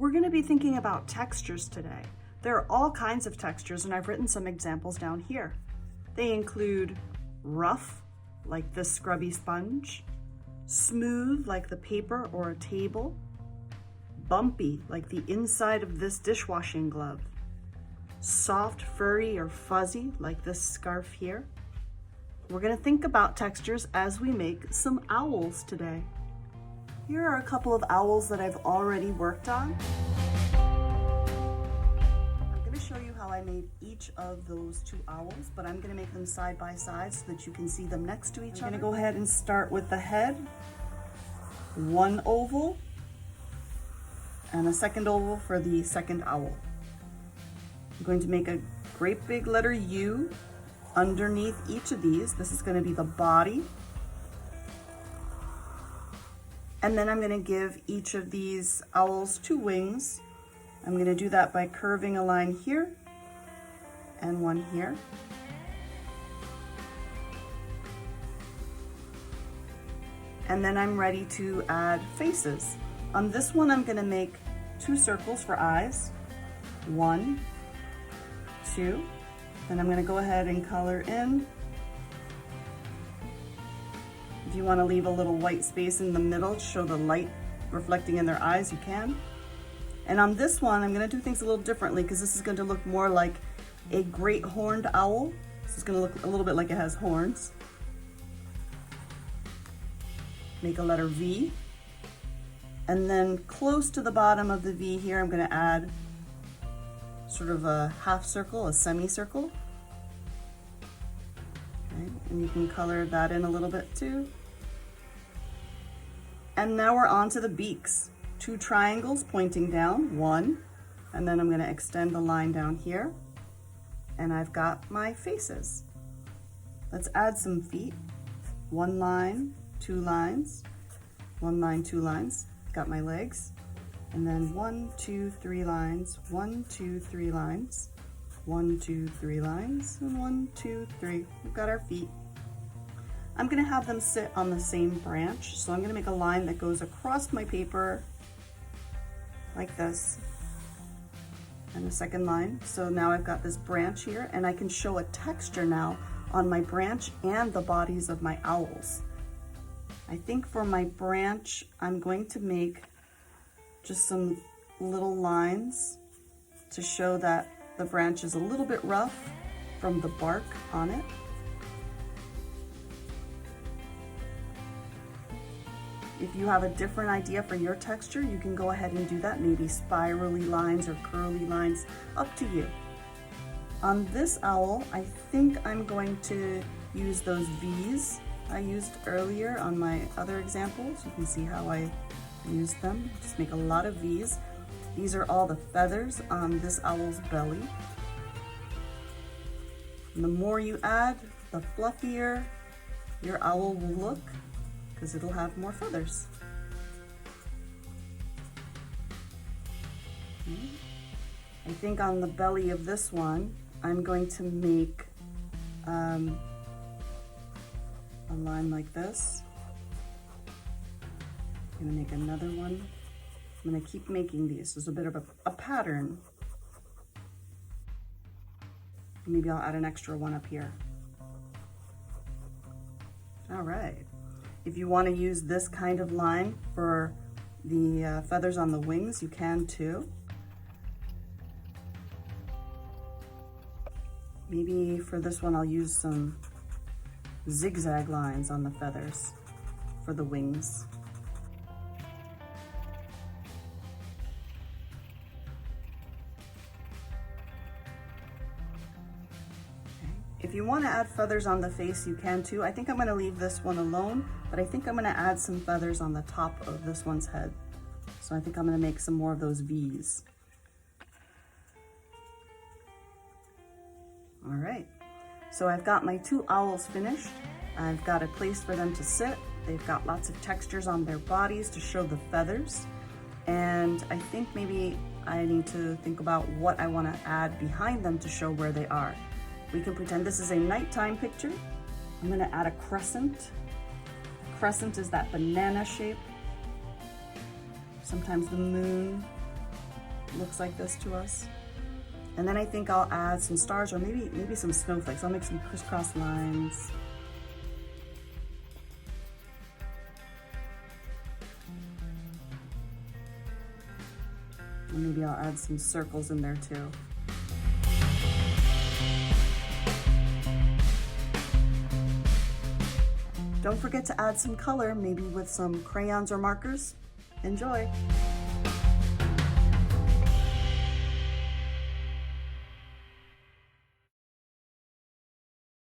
We're going to be thinking about textures today. There are all kinds of textures, and I've written some examples down here. They include rough, like this scrubby sponge, smooth, like the paper or a table, bumpy, like the inside of this dishwashing glove, soft, furry, or fuzzy, like this scarf here. We're going to think about textures as we make some owls today. Here are a couple of owls that I've already worked on. I'm going to show you how I made each of those two owls, but I'm going to make them side by side so that you can see them next to each other. I'm going to go ahead and start with the head, one oval, and a second oval for the second owl. I'm going to make a great big letter U underneath each of these. This is going to be the body. And then I'm going to give each of these owls two wings. I'm going to do that by curving a line here and one here. And then I'm ready to add faces. On this one, I'm going to make two circles for eyes. 1, 2. Then I'm going to go ahead and color in. If you want to leave a little white space in the middle to show the light reflecting in their eyes, you can. And on this one, I'm going to do things a little differently because this is going to look more like a great horned owl. This is going to look a little bit like it has horns. Make a letter V. And then close to the bottom of the V here, I'm going to add sort of a half circle, a semicircle. Okay, and you can color that in a little bit too. And now we're on to the beaks. Two triangles pointing down, one, and then I'm going to extend the line down here. And I've got my faces. Let's add some feet. 1 line, 2 lines, 1 line, 2 lines. Got my legs. And then 1, 2, 3 lines, 1, 2, 3 lines, 1, 2, 3 lines, and 1, 2, 3. We've got our feet. I'm going to have them sit on the same branch, so I'm going to make a line that goes across my paper like this, and a second line. So now I've got this branch here, and I can show a texture now on my branch and the bodies of my owls. I think for my branch, I'm going to make just some little lines to show that the branch is a little bit rough from the bark on it. If you have a different idea for your texture, you can go ahead and do that, maybe spirally lines or curly lines, up to you. On this owl, I think I'm going to use those V's I used earlier on my other examples. You can see how I used them. Just make a lot of V's. These are all the feathers on this owl's belly. And the more you add, the fluffier your owl will look, because it'll have more feathers. Okay. I think on the belly of this one, I'm going to make a line like this. I'm gonna make another one. I'm gonna keep making these. There's a bit of a pattern. Maybe I'll add an extra one up here. All right. If you want to use this kind of line for the feathers on the wings, you can too. Maybe for this one, I'll use some zigzag lines on the feathers for the wings. If you want to add feathers on the face, you can too. I think I'm going to leave this one alone, but I think I'm going to add some feathers on the top of this one's head. So I think I'm going to make some more of those V's. All right, so I've got my two owls finished. I've got a place for them to sit. They've got lots of textures on their bodies to show the feathers. And I think maybe I need to think about what I want to add behind them to show where they are. We can pretend this is a nighttime picture. I'm going to add a crescent. Crescent is that banana shape. Sometimes the moon looks like this to us. And then I think I'll add some stars or maybe some snowflakes. I'll make some crisscross lines. And maybe I'll add some circles in there too. Don't forget to add some color, maybe with some crayons or markers. Enjoy!